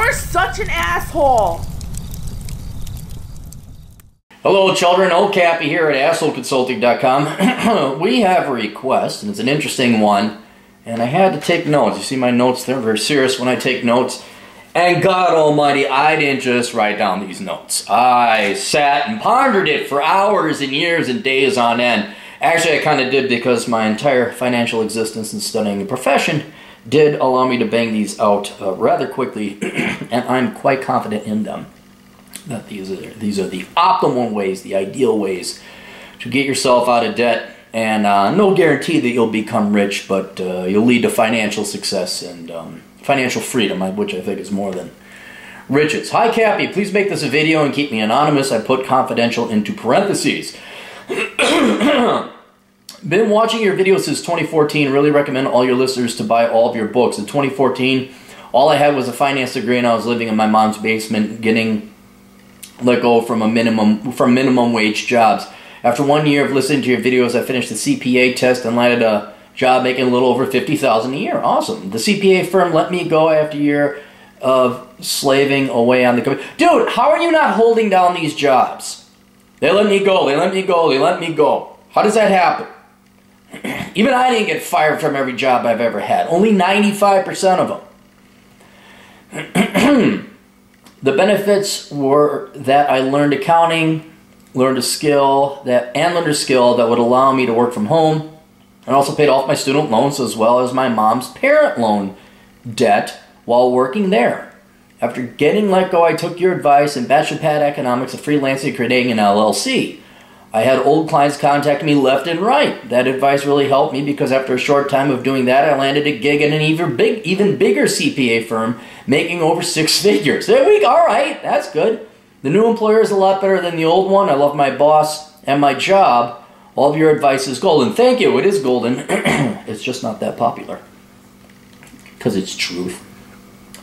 You're such an asshole. Hello children, old Cappy here at assholeconsulting.com. We have a request, and it's an interesting one, and I had to take notes. You see my notes there? I'm very serious when I take notes. And God almighty, I didn't just write down these notes. I sat and pondered it for hours and years and days on end. Actually, I kind of did because my entire financial existence in studying the profession did allow me to bang these out rather quickly, and I'm quite confident in them. That these are the optimal ways, the ideal ways to get yourself out of debt, and no guarantee that you'll become rich, but you'll lead to financial success and financial freedom, which I think is more than riches. Hi Cappy, please make this a video and keep me anonymous. I put confidential into parentheses. Been watching your videos since 2014. Really recommend all your listeners to buy all of your books. In 2014, all I had was a finance degree, and I was living in my mom's basement, getting let go from minimum wage jobs. After 1 year of listening to your videos, I finished the CPA test and landed a job making a little over $50,000 a year. Awesome. The CPA firm let me go after a year of slaving away on the company. Dude, how are you not holding down these jobs? They let me go. They let me go. They let me go. How does that happen? Even I didn't get fired from every job I've ever had. Only 95% of them. The benefits were that I learned accounting, learned a skill that would allow me to work from home, and also paid off my student loans as well as my mom's parent loan debt while working there. After getting let go, I took your advice and bachelor pad economics of freelancing, creating an LLC. I had old clients contact me left and right. That advice really helped me because after a short time of doing that, I landed a gig at an even bigger CPA firm, making over 6 figures. There we go. All right, that's good. The new employer is a lot better than the old one. I love my boss and my job. All of your advice is golden. Thank you. It is golden. It's just not that popular because it's truth.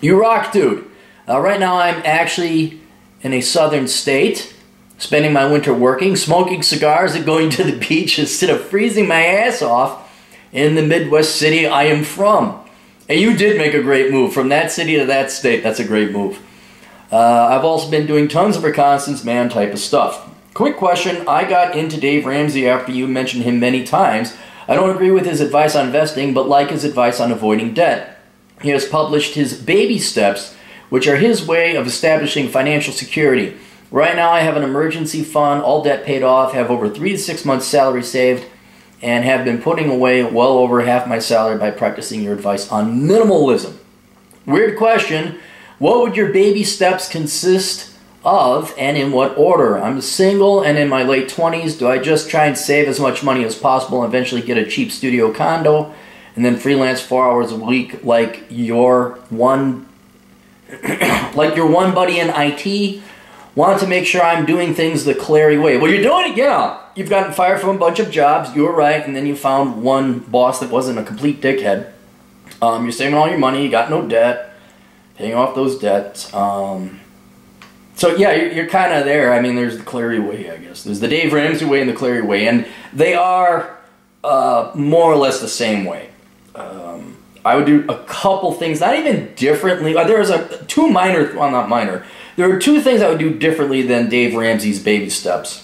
You rock, dude. Right now, I'm actually in a southern state, spending my winter working, smoking cigars, and going to the beach instead of freezing my ass off in the Midwest city I am from. And you did make a great move from that city to that state. That's a great move. I've also been doing tons of reconnaissance man type of stuff. Quick question, I got into Dave Ramsey after you mentioned him many times. I don't agree with his advice on investing, but like his advice on avoiding debt. He has published his baby steps, which are his way of establishing financial security. Right now I have an emergency fund, all debt paid off, have over 3 to 6 months salary saved, and have been putting away well over half my salary by practicing your advice on minimalism. Weird question, what would your baby steps consist of and in what order? I'm single and in my late 20s. Do I just try and save as much money as possible and eventually get a cheap studio condo and then freelance 4 hours a week like your one buddy in IT? Want to make sure I'm doing things the Clarey way. Well, you're doing it, yeah. You've gotten fired from a bunch of jobs, you were right, and then you found one boss that wasn't a complete dickhead. You're saving all your money, you got no debt, paying off those debts. So yeah, you're kind of there. I mean, there's the Clarey way, I guess. There's the Dave Ramsey way and the Clarey way, and they are more or less the same way. I would do a couple things, not even differently. There are 2 things I would do differently than Dave Ramsey's baby steps.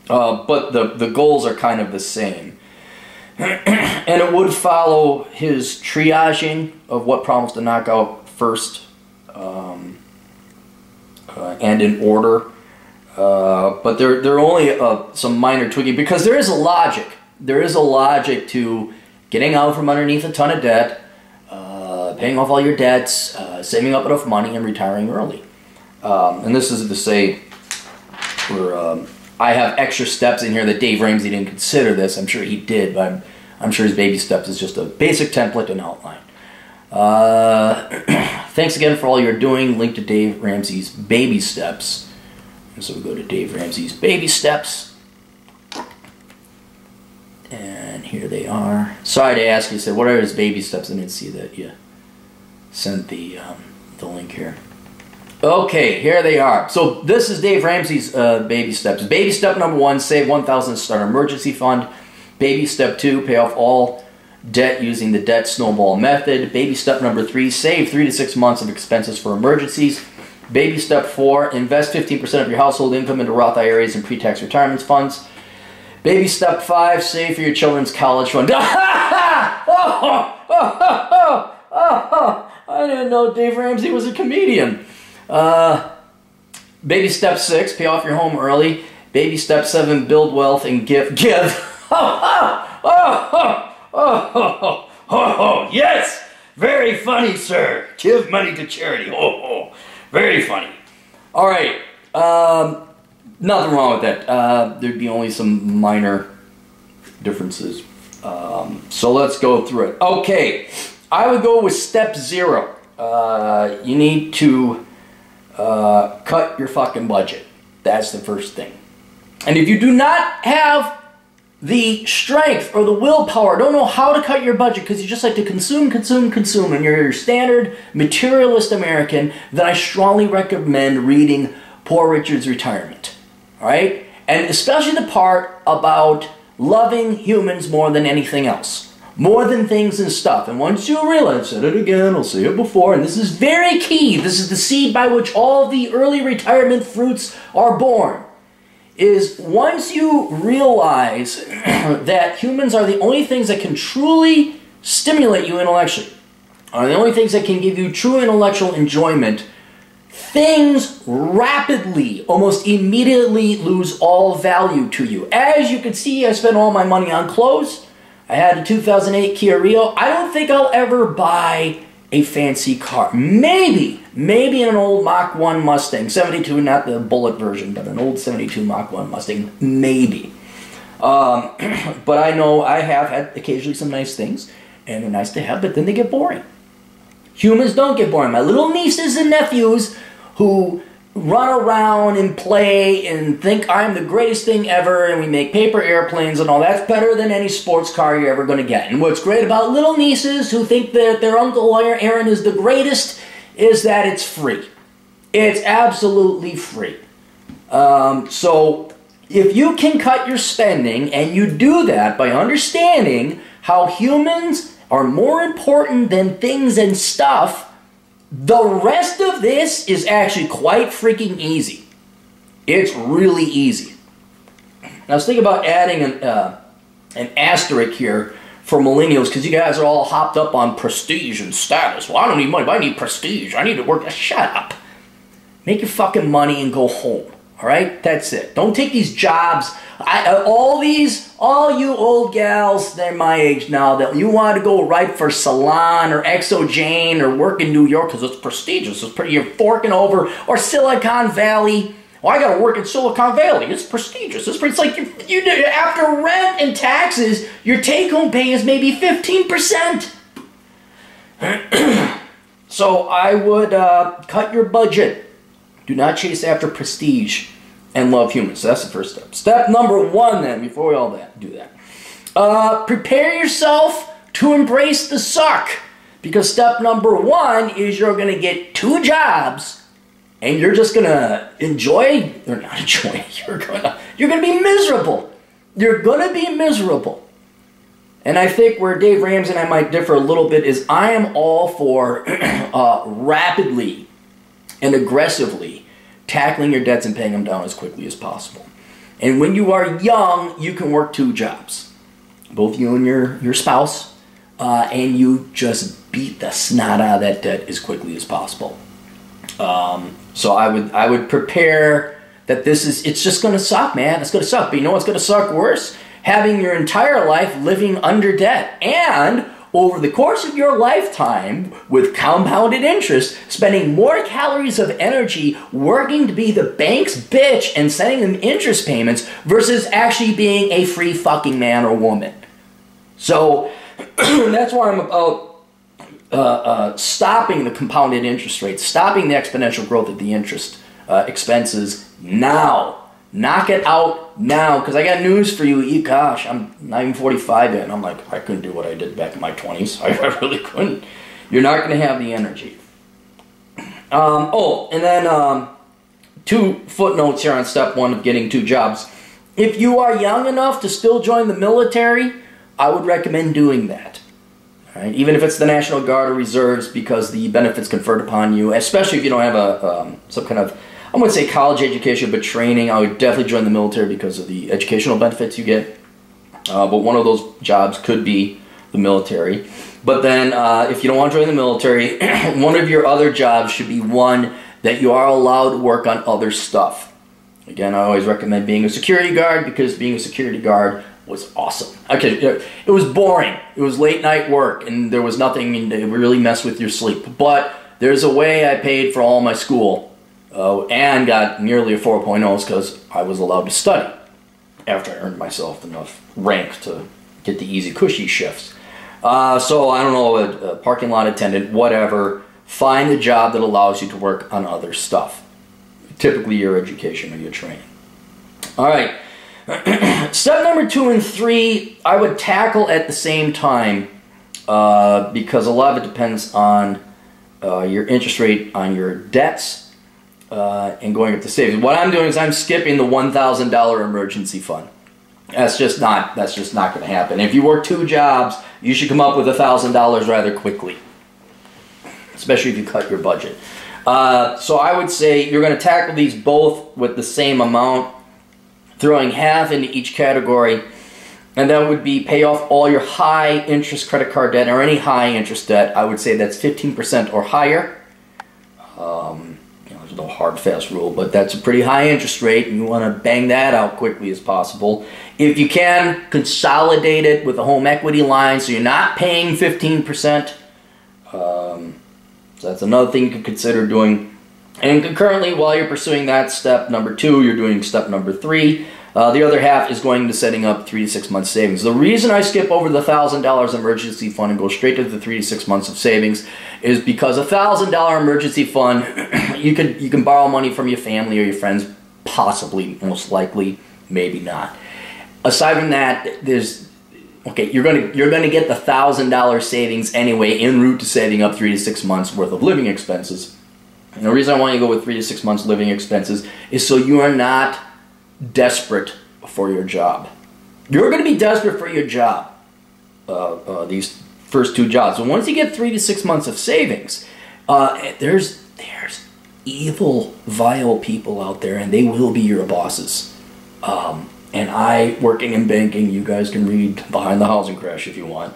But the goals are kind of the same. And it would follow his triaging of what problems to knock out first and in order. But there are only some minor tweaking because there is a logic. There is a logic to getting out from underneath a ton of debt, paying off all your debts, saving up enough money, and retiring early. And this is to say, I have extra steps in here that Dave Ramsey didn't consider this. I'm sure he did, but I'm sure his baby steps is just a basic template and outline. Thanks again for all you're doing. Link to Dave Ramsey's baby steps. And so we go to Dave Ramsey's baby steps. And here they are. Sorry to ask you, said, what are his baby steps? I didn't see that you sent the link here. Okay, here they are. So this is Dave Ramsey's baby steps. Baby step number 1, save $1,000 to start an emergency fund. Baby step 2, pay off all debt using the debt snowball method. Baby step number 3, save 3 to 6 months of expenses for emergencies. Baby step 4, invest 15% of your household income into Roth IRAs and pre-tax retirement funds. Baby step 5, save for your children's college fund. I didn't know Dave Ramsey was a comedian. Baby step 6, pay off your home early. Baby step 7, build wealth and give. Yes! Very funny, sir. Give money to charity. Very funny. All right. Nothing wrong with that. There'd be only some minor differences. So let's go through it. Okay. I would go with step 0. You need to cut your fucking budget. That's the first thing. And if you do not have the strength or the willpower, don't know how to cut your budget because you just like to consume, and you're your standard materialist American, then I strongly recommend reading Poor Richard's Retirement. All right? And especially the part about loving humans more than anything else. More than things and stuff. And once you realize, I've said it again, I'll say it before, and this is very key, this is the seed by which all the early retirement fruits are born, is once you realize that humans are the only things that can truly stimulate you intellectually, are the only things that can give you true intellectual enjoyment, things rapidly, almost immediately lose all value to you. As you can see, I spent all my money on clothes. I had a 2008 Kia Rio. I don't think I'll ever buy a fancy car. Maybe in an old Mach 1 Mustang. 72, not the Bullet version, but an old 72 Mach 1 Mustang. Maybe. But I know I have had occasionally some nice things, and they're nice to have, but then they get boring. Humans don't get boring. My little nieces and nephews who run around and play and think I'm the greatest thing ever and we make paper airplanes and all, that's better than any sports car you're ever going to get. And what's great about little nieces who think that their Uncle Aaron is the greatest is that it's free. It's absolutely free. So if you can cut your spending, and you do that by understanding how humans are more important than things and stuff, the rest of this is actually quite freaking easy. It's really easy. Now let's think about adding an asterisk here for millennials, because you guys are all hopped up on prestige and status. Well, I don't need money, but I need prestige. I need to work. Shut up. Make your fucking money and go home. All right? That's it. Don't take these jobs. All you old gals, they're my age now, that you want to go right for Salon or Exo Jane or work in New York because it's prestigious. It's pretty. You're forking over. Or Silicon Valley. Well, I got to work in Silicon Valley. It's prestigious. It's like you after rent and taxes, your take-home pay is maybe 15%. So I would cut your budget. Do not chase after prestige and love humans. So that's the first step. Step number 1 then, before we all do that. Prepare yourself to embrace the suck. Because step number 1 is you're going to get 2 jobs and you're just going to enjoy, or not enjoy, you're going to be miserable. You're going to be miserable. And I think where Dave Ramsey and I might differ a little bit is I am all for rapidly and aggressively tackling your debts and paying them down as quickly as possible. And when you are young, you can work 2 jobs. Both you and your spouse. And you just beat the snot out of that debt as quickly as possible. So I would prepare that it's just going to suck, man. It's going to suck. But you know what's going to suck worse? Having your entire life living under debt. And over the course of your lifetime, with compounded interest, spending more calories of energy working to be the bank's bitch and sending them interest payments versus actually being a free fucking man or woman. So that's why I'm about stopping the compounded interest rates, stopping the exponential growth of the interest expenses now. Knock it out now, because I got news for you. Gosh, I'm not even 45 yet, and I'm like, I couldn't do what I did back in my 20s. I really couldn't. You're not going to have the energy. And then 2 footnotes here on step 1 of getting 2 jobs. If you are young enough to still join the military, I would recommend doing that. Right? Even if it's the National Guard or Reserves, because the benefits conferred upon you, especially if you don't have some kind of, I wouldn't say college education, but training, I would definitely join the military because of the educational benefits you get. But one of those jobs could be the military. But then if you don't want to join the military, one of your other jobs should be one that you are allowed to work on other stuff. Again, I always recommend being a security guard, because being a security guard was awesome. Okay, it was boring. It was late night work, and there was nothing to really mess with your sleep. But there's a way I paid for all my school and got nearly a 4.0 because I was allowed to study after I earned myself enough rank to get the easy, cushy shifts. So I don't know, a parking lot attendant, whatever. Find a job that allows you to work on other stuff. Typically your education or your training. All right. Step number 2 and 3, I would tackle at the same time because a lot of it depends on your interest rate on your debts and going up to savings. What I'm doing is I'm skipping the $1,000 emergency fund. That's just not going to happen. If you work 2 jobs, you should come up with $1,000 rather quickly, especially if you cut your budget. So I would say you're going to tackle these both with the same amount, throwing half into each category, and that would be pay off all your high interest credit card debt or any high interest debt. I would say that's 15% or higher. There's no hard fast rule, but that's a pretty high interest rate, and you want to bang that out quickly as possible. If you can, consolidate it with a home equity line so you're not paying 15%. So that's another thing you could consider doing. And concurrently, while you're pursuing that step number 2, you're doing step number 3. The other half is going to setting up 3 to 6 months savings. The reason I skip over the $1,000 emergency fund and go straight to the 3 to 6 months of savings is because a $1,000 emergency fund, you can borrow money from your family or your friends, possibly, most likely, maybe not. Aside from that, you're gonna get the $1,000 savings anyway en route to saving up 3 to 6 months worth of living expenses. And the reason I want you to go with 3 to 6 months living expenses is so you are not desperate for your job. You're going to be desperate for your job, these first 2 jobs. So once you get 3 to 6 months of savings, there's evil, vile people out there, and they will be your bosses. And I, working in banking, you guys can read Behind the Housing Crash if you want.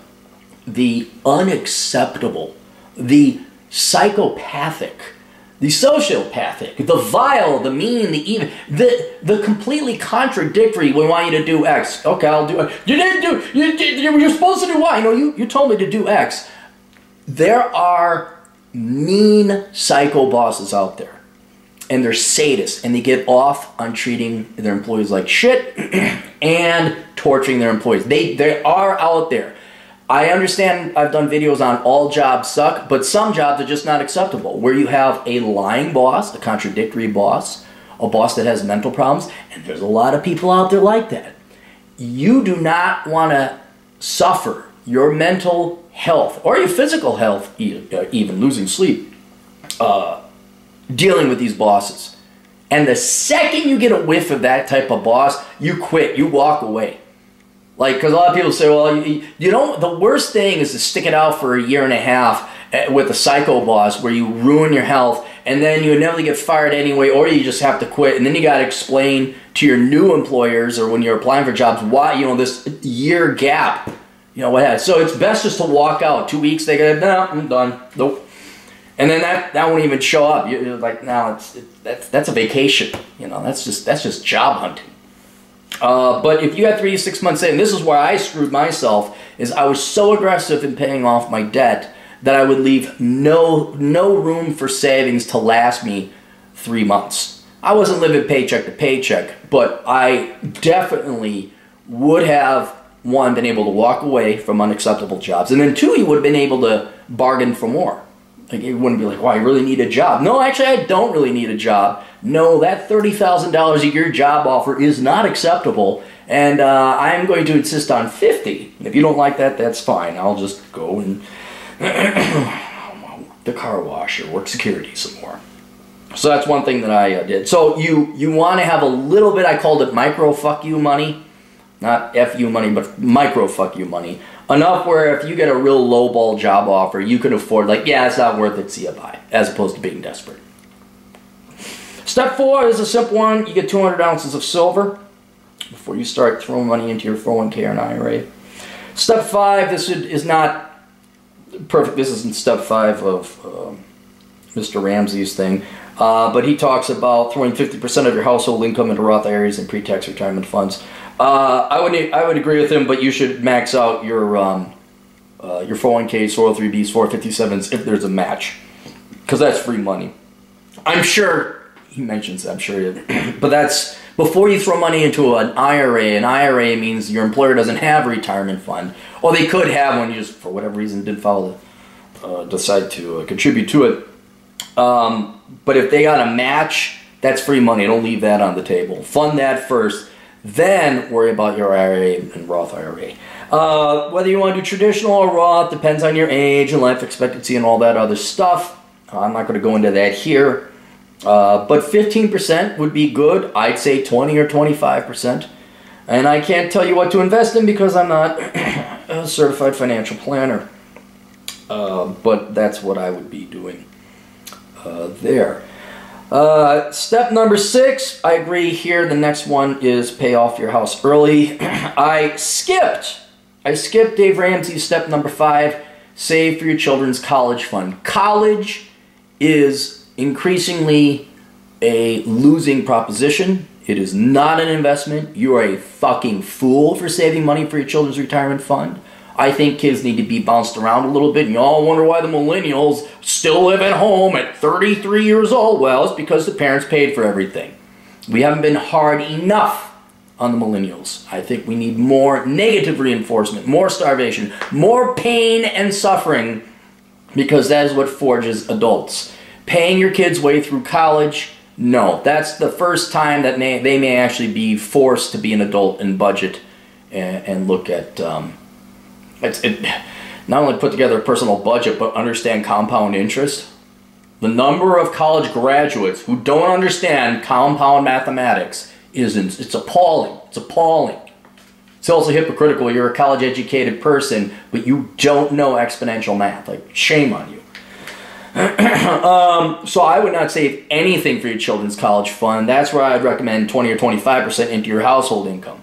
The unacceptable, the psychopathic, the sociopathic, the vile, the mean, the evil, the completely contradictory. We want you to do X. Okay, I'll do it. You didn't do. You're supposed to do Y. No, you told me to do X. There are mean psycho bosses out there, and they're sadists, and they get off on treating their employees like shit and torturing their employees. They are out there. I understand I've done videos on all jobs suck, but some jobs are just not acceptable, where you have a lying boss, a contradictory boss, a boss that has mental problems, and there's a lot of people out there like that. You do not want to suffer your mental health, or your physical health, even losing sleep, dealing with these bosses. And the second you get a whiff of that type of boss, you quit, you walk away. Like, because a lot of people say, well, you know, the worst thing is to stick it out for 1.5 years with a psycho boss where you ruin your health and then you inevitably get fired anyway, or you just have to quit. And then you got to explain to your new employers or when you're applying for jobs why, you know, this year gap, you know, what has. So it's best just to walk out. 2 weeks, they go, no, I'm done. Nope. And then that won't even show up. You're like, no, that's a vacation. You know, that's just job hunting. But if you had 3 to 6 months in, this is where I screwed myself, is I was so aggressive in paying off my debt that I would leave no room for savings to last me 3 months. I wasn't living paycheck to paycheck, but I definitely would have, 1, been able to walk away from unacceptable jobs, and then 2, you would have been able to bargain for more. Like, it wouldn't be like, well, I really need a job. No, actually, I don't really need a job. No, that $30,000 a year job offer is not acceptable, and I'm going to insist on $50,000. If you don't like that, that's fine. I'll just go and the car wash or work security some more. So that's one thing that I did. So you want to have a little bit, I called it micro fuck you money. Not F you money, but micro fuck you money Enough where if you get a real lowball job offer, you can afford, like, yeah, it's not worth it, see you bye, as opposed to being desperate. Step 4 is a simple one. You get 200 ounces of silver before you start throwing money into your 401k or an IRA. Step 5, this is not perfect. This isn't step 5 of Mr. Ramsey's thing. But he talks about throwing 50% of your household income into Roth IRAs and pre-tax retirement funds. I would agree with him, but you should max out your 401ks, 403bs, 457s if there's a match, because that's free money. I'm sure he mentions that, I'm sure he did. But that's before you throw money into an IRA. An IRA means your employer doesn't have a retirement fund, or they could have one. You just, for whatever reason, didn't decide to contribute to it. But if they got a match, that's free money. Don't leave that on the table. Fund that first, then worry about your IRA and Roth IRA. Whether you want to do traditional or Roth depends on your age and life expectancy and all that other stuff. I'm not going to go into that here. But 15% would be good. I'd say 20 or 25%. And I can't tell you what to invest in because I'm not a certified financial planner. But that's what I would be doing there. Step number 6, I agree here. The next one is pay off your house early. I skipped Dave Ramsey's step number 5, save for your children's college fund. College is increasingly a losing proposition. It is not an investment. You are a fucking fool for saving money for your children's retirement fund. I think kids need to be bounced around a little bit, and you all wonder why the millennials still live at home at 33 years old. Well, it's because the parents paid for everything. We haven't been hard enough on the millennials. I think we need more negative reinforcement, more starvation, more pain and suffering, because that is what forges adults. Paying your kids' way through college, no. That's the first time that they may actually be forced to be an adult and budget and look at... not only put together a personal budget, but understand compound interest. The number of college graduates who don't understand compound mathematics it's appalling. It's appalling. It's also hypocritical. You're a college-educated person, but you don't know exponential math. Like, shame on you. So I would not save anything for your children's college fund. That's where I'd recommend 20 or 25% into your household income.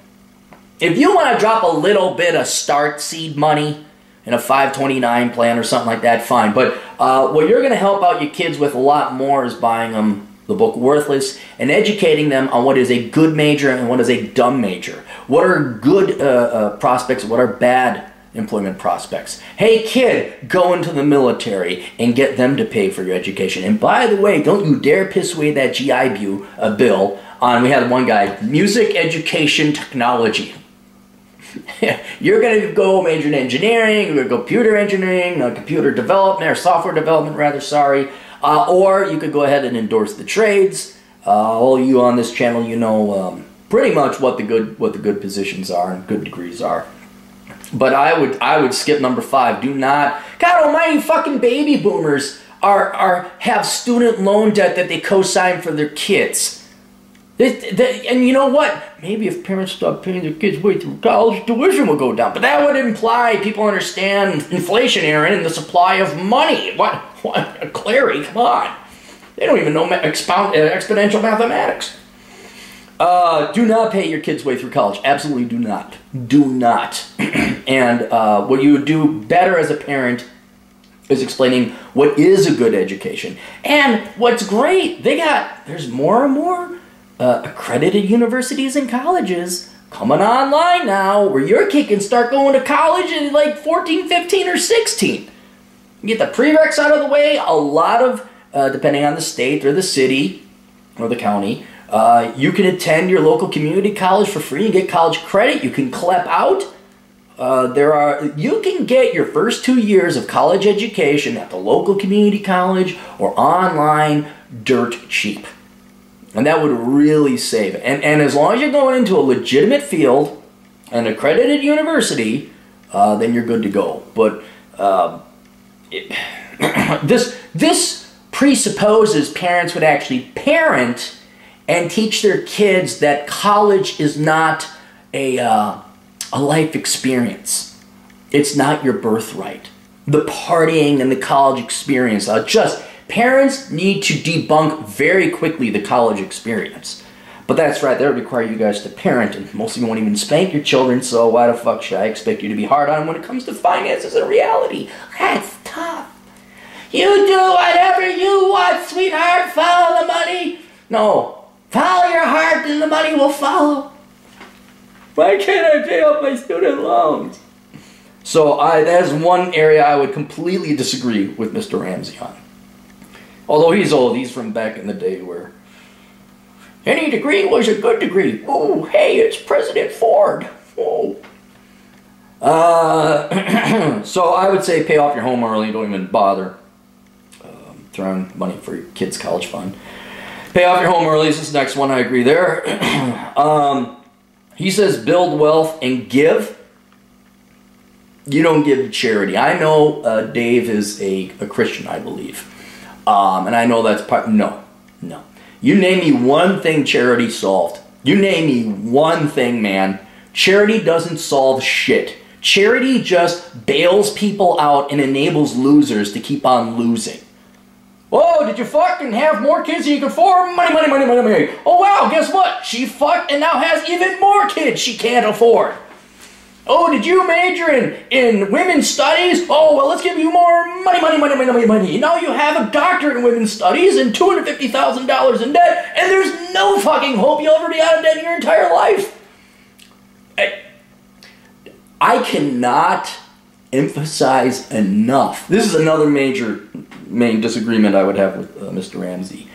If you want to drop a little bit of start seed money in a 529 plan or something like that, fine. But what you're going to help out your kids with a lot more is buying them the book Worthless and educating them on what is a good major and what is a dumb major. What are good prospects and what are bad employment prospects. Hey kid, go into the military and get them to pay for your education. And by the way, don't you dare piss away that GI bill on, we had one guy, music, education, technology. You're going to go major in engineering, you're going to go computer engineering, computer development, or software development rather, sorry. Or you could go ahead and endorse the trades. All you on this channel, you know pretty much what the good positions are and good degrees are. But I would skip number 5. Do not, God almighty, fucking baby boomers have student loan debt that they co-sign for their kids. And you know what? Maybe if parents stop paying their kids' way through college, tuition will go down. But that would imply people understand inflation, Aaron, and the supply of money. What? Clarey, come on. They don't even know exponential mathematics. Do not pay your kids' way through college. Absolutely do not. Do not. And what you would do better as a parent is explaining what is a good education. And what's great, there's more and more accredited universities and colleges coming online now where your kid can start going to college at like 14, 15, or 16. You get the prereqs out of the way. A lot of, depending on the state or the city or the county, you can attend your local community college for free and get college credit. You can CLEP out. You can get your first 2 years of college education at the local community college or online dirt cheap. And that would really save it. And as long as you're going into a legitimate field, an accredited university, then you're good to go. But this presupposes parents would actually parent and teach their kids that college is not a life experience. It's not your birthright. The partying and the college experience. Parents need to debunk very quickly the college experience. But that's right, that would require you guys to parent, and most of you won't even spank your children, so why the fuck should I expect you to be hard on them when it comes to finances and reality? That's tough. You do whatever you want, sweetheart. Follow the money. No. Follow your heart and the money will follow. Why can't I pay off my student loans? So that's one area I would completely disagree with Mr. Ramsey on. Although he's old, he's from back in the day where any degree was a good degree. Oh, hey, it's President Ford. Oh. So I would say pay off your home early. Don't even bother throwing money for your kids' college fund. Pay off your home early is this next one. I agree there. He says build wealth and give. You don't give to charity. I know Dave is a Christian, I believe. And I know that's part... No. You name me one thing charity solved. You name me one thing, man. Charity doesn't solve shit. Charity just bails people out and enables losers to keep on losing. Whoa, did you fucking have more kids than you could afford? Money. Oh wow, guess what? She fucked and now has even more kids she can't afford. Oh, did you major in women's studies? Oh, well, let's give you more money. Now you have a doctorate in women's studies and $250,000 in debt, and there's no fucking hope you'll ever be out of debt in your entire life. I cannot emphasize enough. This is another main disagreement I would have with Mr. Ramsey.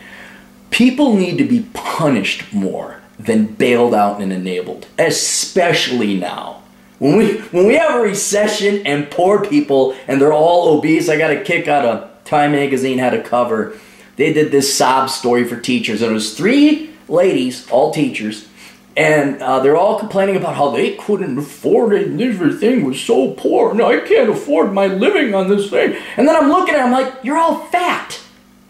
People need to be punished more than bailed out and enabled, especially now. When we have a recession and poor people and they're all obese, I got a kick out of Time Magazine had a cover. They did this sob story for teachers, and it was 3 ladies, all teachers, and they're all complaining about how they couldn't afford it and everything was so poor. No, I can't afford my living on this thing. And then I'm looking at them like, you're all fat.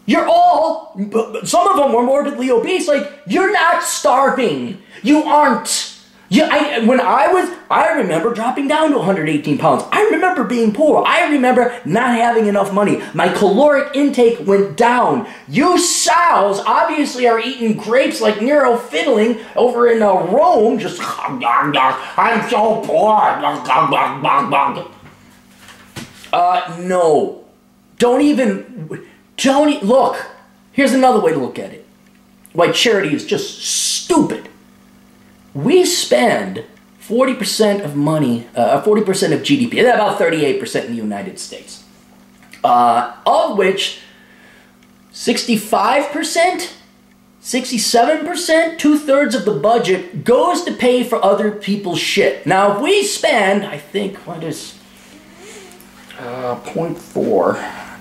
You're all, some of them were morbidly obese. Like, you're not starving. You aren't. I remember dropping down to 118 pounds. I remember being poor. I remember not having enough money. My caloric intake went down. You sows obviously are eating grapes like Nero fiddling over in Rome. Just, I'm so poor. No. Look, here's another way to look at it. Why charity is just stupid. We spend 40% of money, 40% of GDP, about 38% in the United States, of which 65%, 67%, 2/3 of the budget goes to pay for other people's shit. Now, if we spend, I think, what is 0.4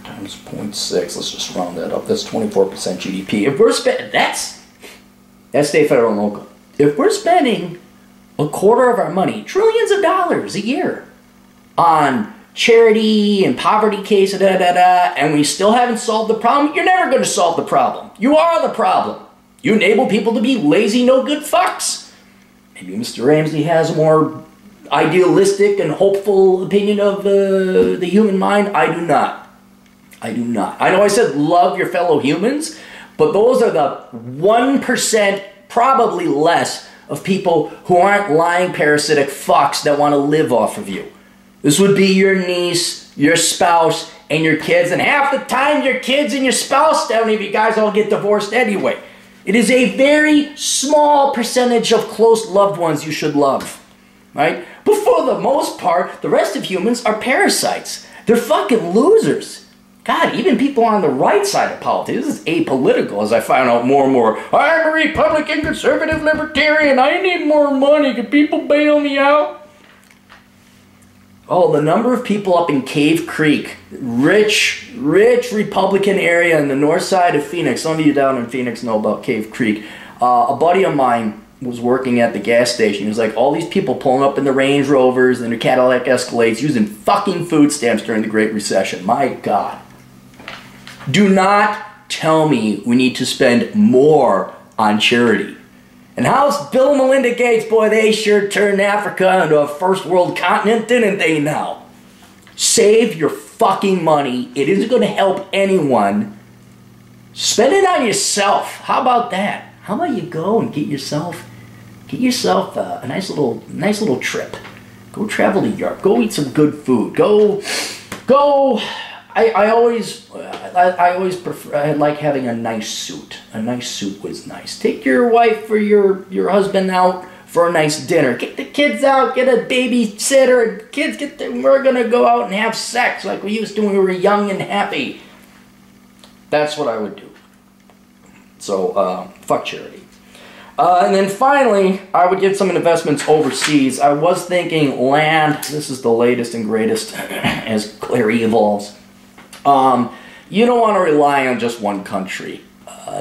times 0.6, let's just round that up, that's 24% GDP. If we're spending, that's state, federal, and local. If we're spending 1/4 of our money, trillions of dollars a year, on charity and poverty cases, and we still haven't solved the problem, you're never going to solve the problem. You are the problem. You enable people to be lazy, no-good fucks. Maybe Mr. Ramsey has a more idealistic and hopeful opinion of the human mind. I do not. I know I said love your fellow humans, but those are the 1%, probably less, of people who aren't lying parasitic fucks that want to live off of you. This would be your niece, your spouse, and your kids, and half the time your kids and your spouse, any of you guys all get divorced anyway. It is a very small percentage of close loved ones you should love, right? But for the most part, the rest of humans are parasites. They're fucking losers. God, even people on the right side of politics, this is apolitical as I find out more and more. I'm a Republican, conservative, libertarian. I need more money. Can people bail me out? Oh, the number of people up in Cave Creek, rich Republican area in the north side of Phoenix. Some of you down in Phoenix know about Cave Creek. A buddy of mine was working at the gas station. He was like, all these people pulling up in the Range Rovers and their Cadillac Escalades using fucking food stamps during the Great Recession. My God. Do not tell me we need to spend more on charity. And how's Bill and Melinda Gates? Boy, they sure turned Africa into a first world continent, didn't they now? Save your fucking money. It isn't going to help anyone. Spend it on yourself. How about that? How about you go and get yourself a nice little trip. Go travel to Europe. Go eat some good food. Go. I always prefer. I like having a nice suit. A nice suit was nice. Take your wife or your husband out for a nice dinner. Get the kids out. Get a babysitter. Kids, we're gonna go out and have sex like we used to when we were young and happy. That's what I would do. So fuck charity. And then finally, I would get some investments overseas. I was thinking land. This is the latest and greatest as Clarey evolves. You don't want to rely on just one country.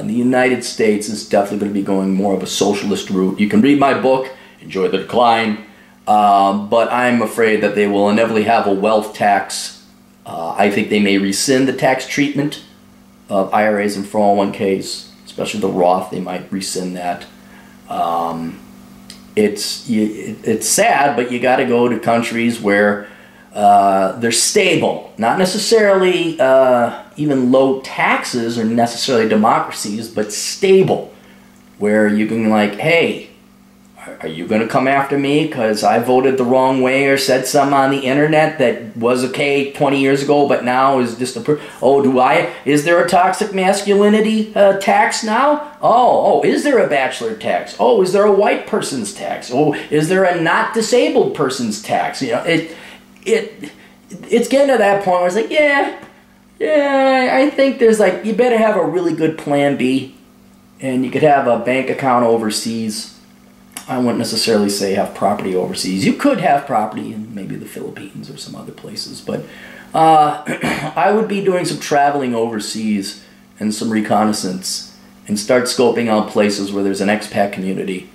The United States is definitely going to be going more of a socialist route. You can read my book, Enjoy the Decline, but I'm afraid that they will inevitably have a wealth tax. I think they may rescind the tax treatment of IRAs and 401ks, especially the Roth. They might rescind that. It's sad, but you got to go to countries where they're stable, not necessarily even low taxes or necessarily democracies, but stable, where you can like, hey, are you going to come after me because I voted the wrong way or said something on the internet that was okay 20 years ago but now is disapproved? Oh, is there a toxic masculinity tax now? Oh, is there a bachelor tax? Oh, is there a white person's tax? Oh, is there a not disabled person's tax? You know, it's getting to that point where it's like, yeah, I think there's like, you better have a really good plan B, and you could have a bank account overseas. I wouldn't necessarily say have property overseas. You could have property in maybe the Philippines or some other places, but I would be doing some traveling overseas and some reconnaissance and start scoping out places where there's an expat community,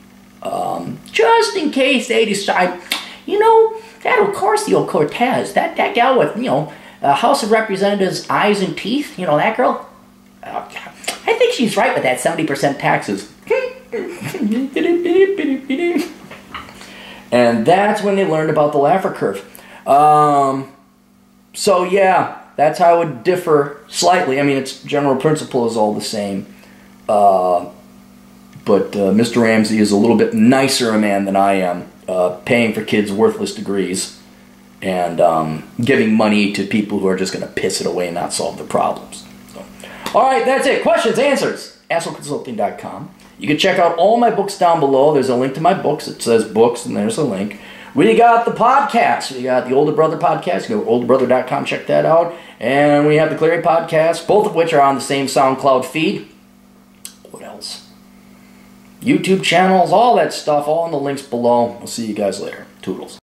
just in case they decide, you know, that Ocasio-Cortez, that gal with, you know, House of Representatives eyes and teeth, you know, that girl, I think she's right with that 70% taxes. And that's when they learned about the Laffer curve. So yeah, that's how it would differ slightly. I mean, its general principle is all the same. But Mr. Ramsey is a little bit nicer a man than I am, paying for kids' worthless degrees and giving money to people who are just going to piss it away and not solve the problems. So, all right, that's it. Questions, answers, assholeconsulting.com. You can check out all my books down below. There's a link to my books. It says books, and there's a link. We got the podcast. We got the Older Brother podcast. You go to olderbrother.com, check that out. And we have the Clarey podcast, both of which are on the same SoundCloud feed. What else? YouTube channels, all that stuff, all in the links below. I'll see you guys later. Toodles.